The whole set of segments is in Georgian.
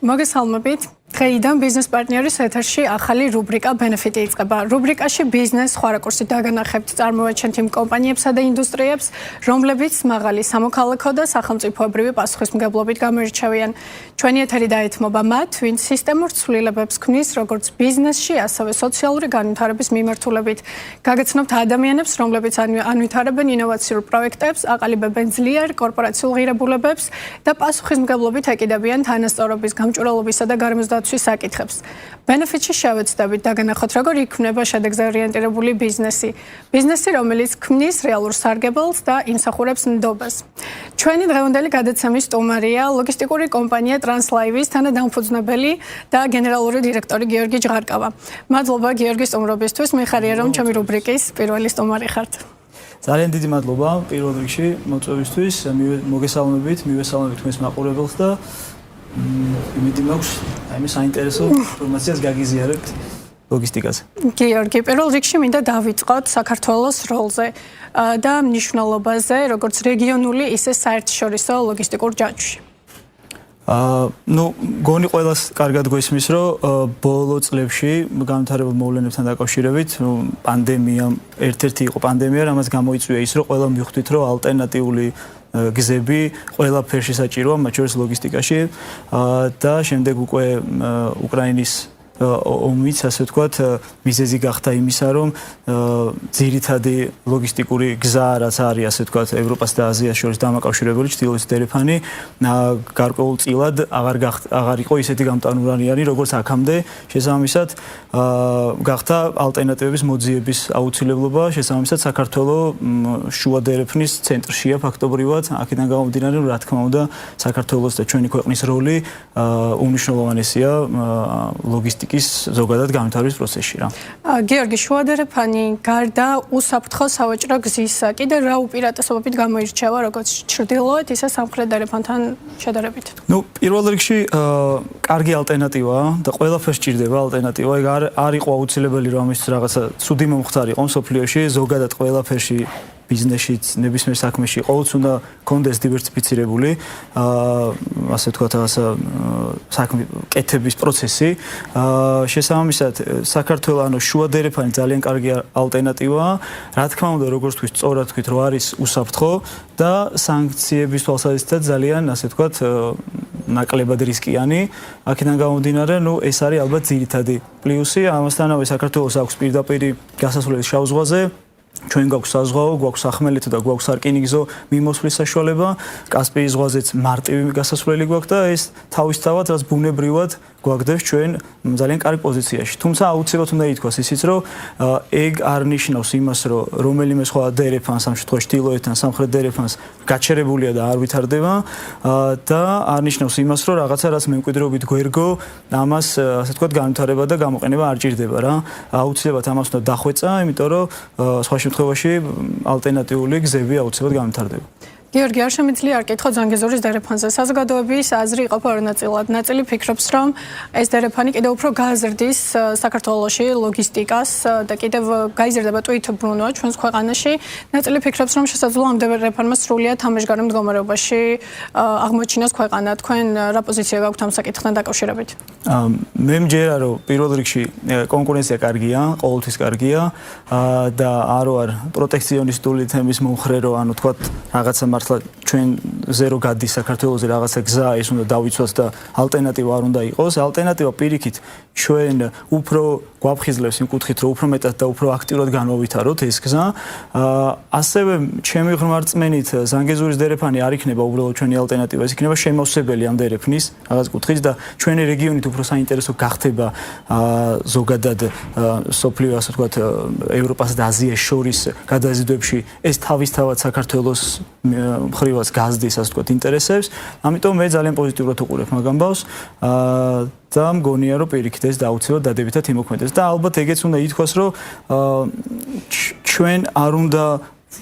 მოგესალმებით. დღეიდან ბიზნეს პარტნიორის ეთერში ახალი რუბრიკა ბენეფიტი იწყება. რუბრიკაში ბიზნეს ხვარაკურსით დაგანახებთ წარმოვაჩენთ იმ კომპანიებსა და ინდუსტრიებს, რომლებიც მაღალი სამოქალაქო და სახელმწიფოებრივი პასუხისმგებლობით გამოირჩევიან. ჩვენი ეთერი დაეთმობა მათ, ვინც სისტემურ ცვლილებებს ქმნის როგორც ბიზნესში, ასევე სოციალური განვითარების მიმართულებით. გაგაცნობთ ადამიანებს, რომლებიც ანვითარებენ ინოვაციურ პროექტებს, აყალიბებენ ძლიერ კორპორაციულ ღირებულებებს და პასუხისმგებლობით ეკიდებიან თანასწორობის, გამჭვირვალობისა და გარემოსდაცვის საკითხებს. ბენეფიტში შევეცდებით დაგანახოთ, როგორ იქმნება შედეგზე ორიენტირებული ბიზნესი. ბიზნესი, რომელიც ქმნის რეალურ სარგებელს და იმსახურებს ნდობას. ჩვენი დღევანდელი გადაცემის სტუმარია ლოგისტიკური კომპანია ტრანსლაივის თანადამფუძნებელი და გენერალური დირექტორი გიორგი ჟღარკავა. მადლობა გიორგის სტუმრობისთვის, მიხარია რომ ჩემი რუბრიკის პირველი სტუმარი ხართ. ძალიან დიდი მადლობა პირველ რიგში მოწვევისთვის, მოგესალმებით თქვენს მაყურებელს და იმედი მაქვს, აი საინტერესო ინფორმაციას გაგიზიარებთ ლოგისტიკაზე. გიორგი, პირველ რიგში მინდა დავიწყოთ საქართველოს როლზე და მნიშვნელობაზე, როგორც რეგიონული, ისე საერთაშორისო ლოგისტიკურ ჯაჭვში. გონი ყველას კარგად გვესმის, რომ ბოლო წლებში განვითარებულ მოვლენებთან დაკავშირებით, პანდემია, ერთ-ერთი იყო პანდემია, რამაც გამოიწვია ის, რომ ყველა მივხვდით, რომ ალტერნატიული გზები ყველაფერში საჭიროა, მათ შორის ლოგისტიკაში და შემდეგ უკვე უკრაინის ომიც, ასე ვთქვათ, მიზეზი გახდა იმისა, რომ ძირითადი ლოგისტიკური გზა, რაც არის, ასე ვთქვათ, ევროპას და აზიას შორის დამაკავშირებელი ჩრდილოეთის დერეფანი, გარკვეულწილად აღარ იყო ისეთი გამტანურიანი, როგორც აქამდე. შესაბამისად, გახდა ალტერნატივების მოძიების აუცილებლობა, შესაბამისად, საქართველოს შუა დერეფნის ცენტრშია ფაქტობრივად, აქედან გამომდინარე, რა თქმა უნდა, საქართველოს და ჩვენი ქვეყნის როლი უმნიშვნელოვანესია ლოგისტიკის ზოგადად განვითარების პროცესში რა. გიორგი, შუა დერეფანი გარდა უსაფრთხო სავაჭრო გზისა, კიდე რა უპირატესობებით გამოირჩევა როგორც ჩრდილოეთ, ისე სამხრეთ დერეფანთან შედარებით? პირველ რიგში კარგი ალტერნატივაა და ყველაფერს ჭირდება ალტერნატივა. ეგ არ იყო აუცილებელი რომ ამის რაღაცა ცუდი მომხდარი იყო მსოფლიოში, ზოგადად ყველაფერში ბიზნესშიც, ნებისმიერ საქმეში ყოველთვის უნდა კონდეს დივერსიფიცირებული, ასე ვთქვათ, საქმე კეთების პროცესი. შესაბამისად, საქართველოს შუა დერეფანი ძალიან კარგი ალტერნატივაა. რა თქმა უნდა, როგორც თქვით, სწორად თქვით, რომ არის უსაფრთხო და სანქციების თვალსაზრისითაც ძალიან, ასე ვთქვათ, ნაკლებად რისკიანი. აქედან გამომდინარე, ეს არის ალბათ ძირითადი პლუსი. ამასთანავე საქართველოს აქვს პირდაპირი გასასვლელი შავ ზღვაზე. ჩვენ გვაქვს საზღვაო, გვაქვს სახმელეთო და გვაქვს სარკინიგზო მიმოსვლის საშუალება. კასპიის ზღვაზეც მარტივი გასასვლელი გვაქვს და ეს თავისთავად რაც ბუნებრივად გვაგდებს ჩვენ ძალიან კარგ პოზიციაში. თუმცა აუცილებლად უნდა ითქვას ისიც, რომ ეგ არ ნიშნავს იმას, რომ რომელიმე სხვა დერეფანს, ამ შემთხვევაში ჩრდილოეთთან სამხრეთ დერეფანს გაჩერებულია და არ ვითარდება და არ ნიშნავს იმას, რომ რაღაცა რაც მემკვიდრეობით გვერგო, ამას ასე ვთქვათ, განვითარება და გამოყენება არ ჭირდება რა. აუცილებლად ამას უნდა დახვეწა, იმიტომ რომ სხვა შემთხვევაში ალტერნატიული გზები აუცილებლად განვითარდება. გიორგი, არ შემიძლია არ კითხო ზანგეზურის დერეფანზე. საზოგადოების აზრი იყოფა ორ ნაწილად. ნაწილი ფიქრობს, რომ ეს დერეფანი კიდევ უფრო გააზრდის საქართველოში ლოგისტიკას და კიდევ გაიზრდება თვითმბრუნვა ჩვენს ქვეყანაში. ნაწილი ფიქრობს, რომ შესაძლოა ამ დერეფანმა სრულიად თამაშგარე მდგომარეობაში აღმოჩინოს ქვეყანა. თქვენ რა პოზიცია გაქვთ ამ საკითხთან დაკავშირებით? მე მჯერა, რომ პირველ რიგში კონკურენცია კარგია, ყოველთვის კარგია და არ პროტექციონისტული თემის მომხრე, რომ ანუ თქვათ რაღაცა მართლა ჩვენ ზერო გადის საქართველოსზე რაღაცა გზა, ეს უნდა დავიცვათ და ალტერნატივა არ უნდა იყოს. ალტერნატივა პირიქით ჩვენ უფრო გვაფხიზლებს იმ კუთხით, რომ უფრო მეტად და უფრო აქტიურად განვავითაროთ ეს გზა. ასევე ჩემი ღრმა რწმენით ზანგეზურის დერეფანი არ იქნება უბრალოდ ჩვენი ალტერნატივა, ეს იქნება შემავსებელი ამ დერეფნის რაღაც კუთხით და ჩვენი რეგიონით უფრო საინტერესო გახდება ზოგადად სოფლიო, ასე ვთქვათ, ევროპას და აზიას შორის გადაზიდვებში ეს თავისთავად საქართველოს მხრივაც გაზდის, ასე ვთქვათ, ინტერესებს. ამიტომ მე ძალიან პოზიტიურად უყურებ მაგ ამბავს და მგონია, რომ პირიქით ეს დაუცილებლად დადებითად იმოქმედებს და ალბათ ეგეც უნდა ითქვას, რომ ჩვენ არ უნდა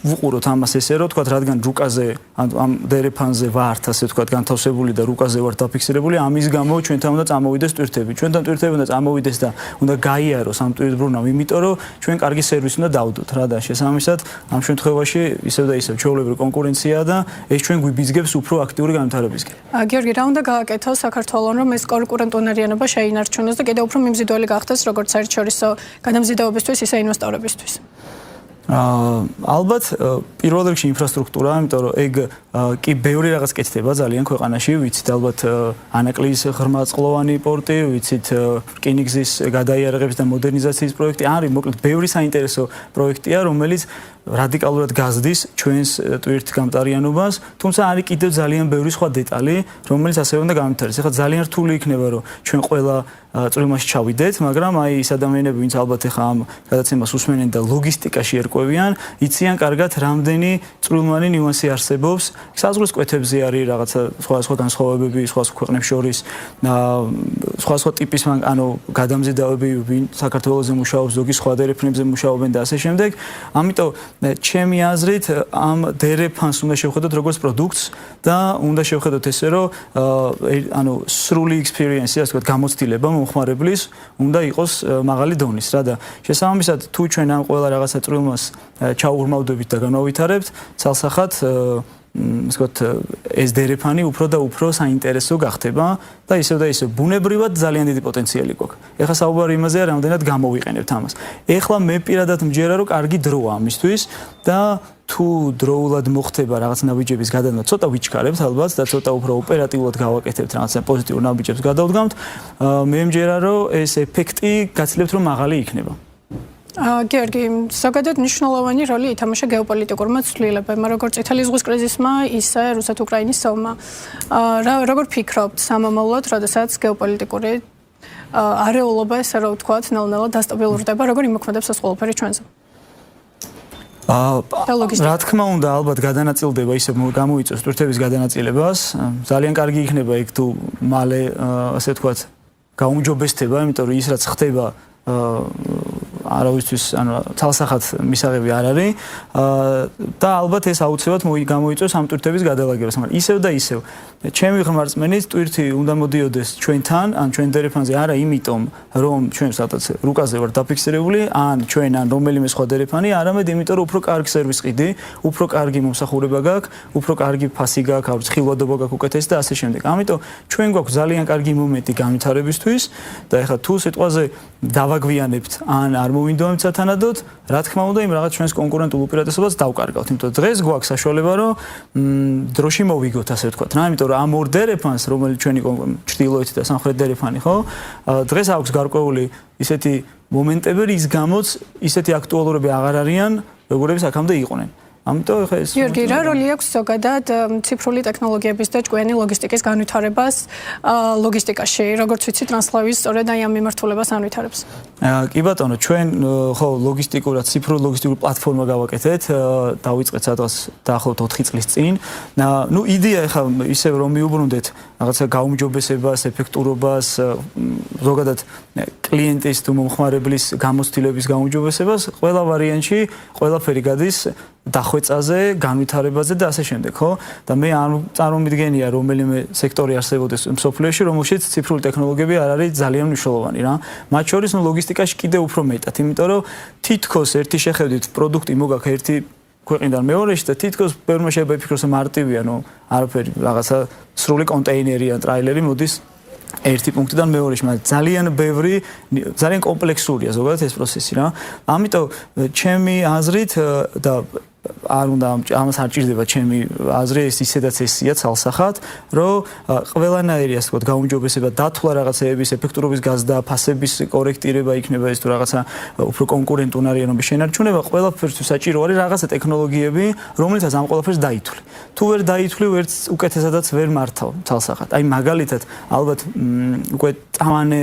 ვუყუროთ ამას ესე რომ თქვა რადგან რუკაზე ამ დერეფანზე ვართ ასე თქვა განთავსებული და რუკაზე ვართ დაფიქსირებული ამის გამო ჩვენთან უნდა წამოვიდეს ტვირთები ჩვენთან ტვირთები უნდა წამოვიდეს და უნდა გაიაროს ამ ტვირთბრუნავ იმიტომ რომ ჩვენ კარგი სერვისი უნდა დავდოთ რა და შესაბამისად ამ შემთხვევაში ისევ და ისევ ჩვეულებრივი კონკურენციაა და ეს ჩვენ გვიბიძგებს უფრო აქტიური განვითარებისკენ. გიორგი, რა უნდა გააკეთოს საქართველოს რომ ეს კონკურენტუნარიანობა შეინარჩუნოს და კიდევ უფრო მიმზიდველი გახდეს როგორც საერთაშორისო გადამზიდაობისთვის ისე ინვესტორებისთვის? ალბათ პირველ რიგში ინფრასტრუქტურა, იმიტომ რომ ეგ კი ბევრი რაღაც კეთდება ძალიან ქვეყანაში, ვიცით ალბათ ანაკლის ღრმაწყლოვანი პორტი, ვიცით რკინიგზის გადაიარაღების და მოდერნიზაციის პროექტი, არის მოკლედ ბევრი საინტერესო პროექტია, რომელიც რადიკალურად გაზრდის ჩვენს ტვირთგამტარიანობას, თუმცა არის კიდევ ძალიან ბევრი სხვა დეტალი, რომელიც ასევე უნდა განვითარდეს. ეხლა ძალიან რთული იქნება, რომ ჩვენ ყველა წვრილმაში ჩავიდეთ, მაგრამ აი ის ადამიანები, ვინც ალბათ ეხლა ამ გადაცემას უსმენენ და ლოგისტიკაში ერკვევიან, იციან კარგად, რამდენი წვრილმანი ნიუანსი არსებობს. საზღვრის კვეთებზე არის რაღაცა სხვა განსხვავებები, სხვა ქვეყნებს შორის, სხვა ტიპის ანუ გადამზიდავები, ვინ საქართველოზე მუშაობს, ზოგი სხვა დერეფნებზე მუშაობენ და ასე შემდეგ. ამიტომ ჩემი აზრით ამ დერეფანს უნდა შევხედოთ როგორც პროდუქტს და უნდა შევხედოთ ესე რომ ანუ სრული ექსპერიენსი ასე ვთქვათ გამოცდილება მომხმარებლის უნდა იყოს მაღალი დონის რა და შესაბამისად თუ ჩვენ ამ ყველა რაღაცა წვრილმას ჩაუღრმავდებით და განავითარებთ ცალსახად ასე ვთქვათ ეს დერეფანი უფრო და უფრო საინტერესო გახდება და ისევ ბუნებრივად ძალიან დიდი პოტენციალი გვაქვს. ეხლა საუბარი იმაზეა რამდენად გამოვიყენებთ ამას. ეხლა მე პირადად მჯერა რომ კარგი დროა ამისთვის და თუ დროულად მოხდება რაღაც ნაბიჯების გადადგმა, ცოტა ვიჩქარებთ ალბათ და ცოტა უფრო ოპერატიულად გავაკეთებთ რაღაცა პოზიტიურ ნაბიჯებს გადავდგამთ. მე მჯერა რომ ეს ეფექტი გაცლებთ რომ მაღალი იქნება. გიორგი, ზოგადად მნიშვნელოვანი როლი ითამაშა გეოპოლიტიკურმა ცვლილებებმა, როგორც წითელი ზღვის კრიზისმა, ისე რუსეთ-უკრაინის ომმა. როგორ ფიქრობთ სამომავლოდ, როდესაც გეოპოლიტიკური არეულობა, ესე რომ ვთქვათ, ნელ-ნელა დასტაბილურდება, როგორ იმოქმედებს ეს ყველაფერი ჩვენზე? რა თქმა უნდა, ალბათ გადანაწილდება ისე გამოიწვევს ტვირთების გადანაწილებას. ძალიან კარგი იქნება იქ თუ მალე, ასე ვთქვათ, გაუმჯობესდება, იმიტომ რომ ის რაც ხდება არავისთვის ანუ თალსახად მისაღები არ არის და ალბათ ეს აუცილებლად გამოიწვევს ამ ტვირთების გადალაგებას, მაგრამ ისევ და ისევ ჩემი ღმერთმენით ტვირთი უნდა მოდიოდეს ჩვენთან, ან ჩვენ დერეფანზე არა იმიტომ, რომ ჩვენ სადაც რუკაზე ვარ დაფიქსირებული, ან ჩვენ ან რომელიმე სხვა დერეფანი, არამედ იმიტომ, რომ უფრო კარგი სერვისი ყიდი, უფრო კარგი მომსახურება გაქვს, უფრო კარგი ფასი გაქვს, ხილვადობა გაქვს უკეთესი და ასე შემდეგ. ამიტომ ჩვენ გვაქვს ძალიან კარგი მომენტი განვითარებისთვის და ეხლა თუ სიტყვაზე დავაგვიანებთ ან არ მოვინდომებთ სათანადოდ, რა თქმა უნდა, იმ რაღაც ჩვენს კონკურენტულ უპირატესობას დავკარგავთ, იმიტომ რომ დღეს გვაქვს საშუალება, რომ დროში მოვიგოთ, ასე ვთქვათ, რა, იმიტომ რომ ამ ორ დერეფანს, რომელიც ჩვენი ჩრდილოეთი და სამხრეთი დერეფანი, ხო? დღეს აქვს გარკვეული ისეთი მომენტები, რის გამოც ისეთი აქტუალურები აღარ არიან, როგორიც აქამდე იყვნენ. ამიტომ ხა ეს გიორგი, რა როლი აქვს ზოგადად ციფრული ტექნოლოგიების და ჭკვიანი ლოგისტიკის განვითარებას ლოგისტიკაში, როგორც ვიცი, ტრანსლავის სწორედ აი ამ მიმართულებას ანვითარებს. კი ბატონო, ჩვენ ხო ლოგისტიკურად ციფრული ლოგისტიკური პლატფორმა გავაკეთეთ, დავიწყეთ სადღაც დაახლოებით 4 წლის წინ. ნუ იდეა ხა ისევ რომ მიუბრუნდეთ რაღაცა გაუმჯობესებას, ეფექტურობას, ზოგადად კლიენტის თუ მომხმარებლის გამოცდილების გაუმჯობესებას, ყველა ვარიანტში ყველაფერი გადის დახვეწაზე, განვითარებაზე და ასე შემდეგ, ხო? და მე არ წარმომიდგენია რომელიმე სექტორი არსებობდეს მსოფლიოში, რომელშიც ციფრული ტექნოლოგიები არ არის ძალიან მნიშვნელოვანი, რა. მათ შორის ლოგისტიკაში კიდევ უფრო მეტად, იმიტომ რომ თითქოს ერთი შეხედვით პროდუქტი მოგაქვს ერთი ქვეყნიდან მეორეში და თითქოს ბევრმა შეიძლება იფიქროს რომ მარტივია, ნუ არაფერი, რაღაცა სრული კონტეინერი ან ტრაილერი მოდის ერთი პუნქტიდან მეორეში, მაგრამ ძალიან ბევრი, ძალიან კომპლექსურია ზოგადად ეს პროცესი, რა. ამიტომ ჩემი აზრით და არ უნდა ამას არ ჭირდება ჩემი აზრი, ეს ისედაც ესია ცალსახად, რომ ყველანაირი ასე ვთქვათ გაუმჯობესება, დათვლა რაღაცეების, ეფექტურობის გაზრდა, ფასების კორექტირება იქნება ეს თუ რაღაცა უფრო კონკურენტუნარიანობის შენარჩუნება, ყველაფერთვის საჭირო არის რაღაცა ტექნოლოგიები, რომელიცაც ამ ყველაფერს დაითვლი. თუ ვერ დაითვლი, ვერც უკეთესადაც ვერ მართავ ცალსახად. აი მაგალითად, ალბათ უკვე წამანე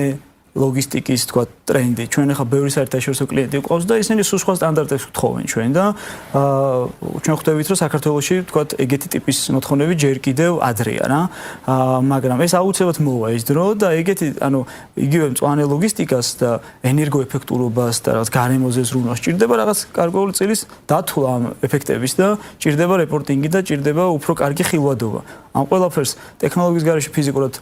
ლოგისტიკის თქვა ტრენდი. ჩვენ ახლა ბევრი საერთაშორისო კლიენტი გვყავს და ისინი სულ სხვა სტანდარტებს გთხოვენ ჩვენ და ჩვენ ხვდებით რომ საქართველოში თქვა ეგეთი ტიპის მოთხოვნები ჯერ კიდევ ადრეა რა. მაგრამ ეს აუცილებლად მოვა ის დრო და ეგეთი ანუ იგივე მწვანე ლოგისტიკას და ენერგოეფექტურობას და რაღაც გარემოზე ზრუნვას ჭირდება რაღაც გარკვეული წილის დათვლა ამ ეფექტების და ჭირდება რეპორტინგი და ჭირდება უფრო კარგი ხილვადობა. ამ ყველაფერს ტექნოლოგიის გარეშე ფიზიკურად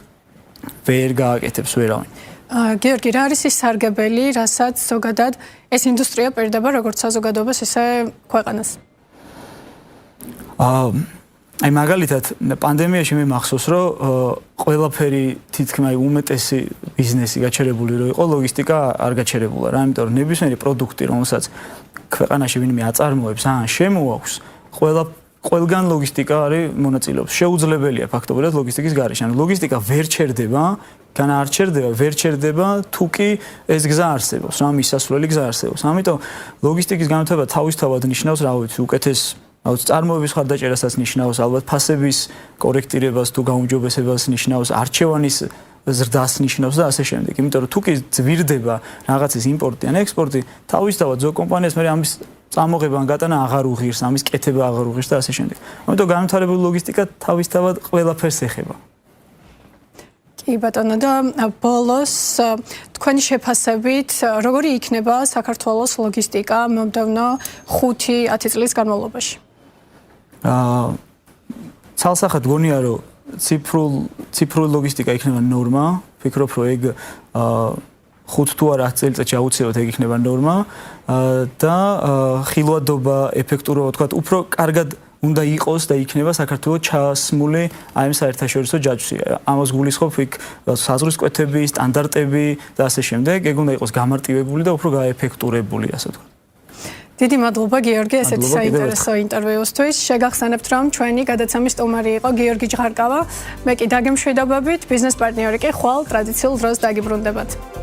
ვერ გააკეთებს ვერავინ. გიორგი, რა არის ის სარგებელი, რასაც ზოგადად ეს ინდუსტრია პირდება როგორც საზოგადოებას, ისე ქვეყანას? აი მაგალითად პანდემიაში მე მახსოვს რომ ყველაფერი თითქმის უმეტესი ბიზნესი გაჩერებული რო იყო, ლოგისტიკა არ გაჩერებულა რა, იმიტომ რომ ნებისმიერი პროდუქტი, რომელსაც ქვეყანაში ვინმე აწარმოებს, ან შემოაქვს, ყველგან ლოგისტიკა არის მონაწილეობს. შეუძლებელია ფაქტობრივად ლოგისტიკის გარეშე. ანუ ლოგისტიკა ვერ ჩერდება, არ ჩერდება თუ კი ეს გზა არსებობს, რა მისასვლელი გზა არსებობს. ამიტომ ლოგისტიკის განვითარება თავისთავად ნიშნავს, რა ვიცი, უკეთეს წარმოების ხარდაჭერასაც ნიშნავს, ალბათ ფასების კორექტირებას თუ გაუმჯობესებას ნიშნავს, არჩევანის ზრდას ნიშნავს და ასე შემდეგ. იმიტომ რომ თუ კი ძვირდება რაღაცის იმპორტი ან ექსპორტი, თავისთავად ზოგ კომპანიას მე ამის წამოღება ან გატანა აღარ უღირს, ამის კეთება აღარ უღირს და ასე შემდეგ. ამიტომ განვითარებული ლოგისტიკა თავისთავად ყველაფერს ეხება. კი ბატონო და ბოლოს თქვენი შეფასებით როგორი იქნება საქართველოს ლოგისტიკა მომდევნო 5-10 წლის განმავლობაში? ცალსახად გონია რომ ციფრული ლოგისტიკა იქნება ნორმა, ვფიქრობ რომ ეგ 5 თუ არა 10 წელიწადში აუცილებლად ეგ იქნება ნორმა და ხილვადობა, ეფექტურობა თქვა უფრო კარგად უნდა იყოს და იქნება საქართველოს ჩასმული აი ამ საერთაშორისო ჯაჭვში. ამას გულისხმობ იქ საზღვრისკვეთები, სტანდარტები და ასე შემდეგ. ეგ უნდა იყოს გამარტივებული და უფრო გაეფექტურებული, ასე ვთქვათ. დიდი მადლობა გიორგი ესეთი საინტერესო ინტერვიუსთვის. შეგახსენებთ რომ ჩვენი გადაცემის სტუმარი იყო გიორგი ჯღარკავა. მე კი დაგემშვიდობებით, ბიზნეს პარტნიორი კი ხვალ ტრადიციულ დროს დაგიბრუნდებათ.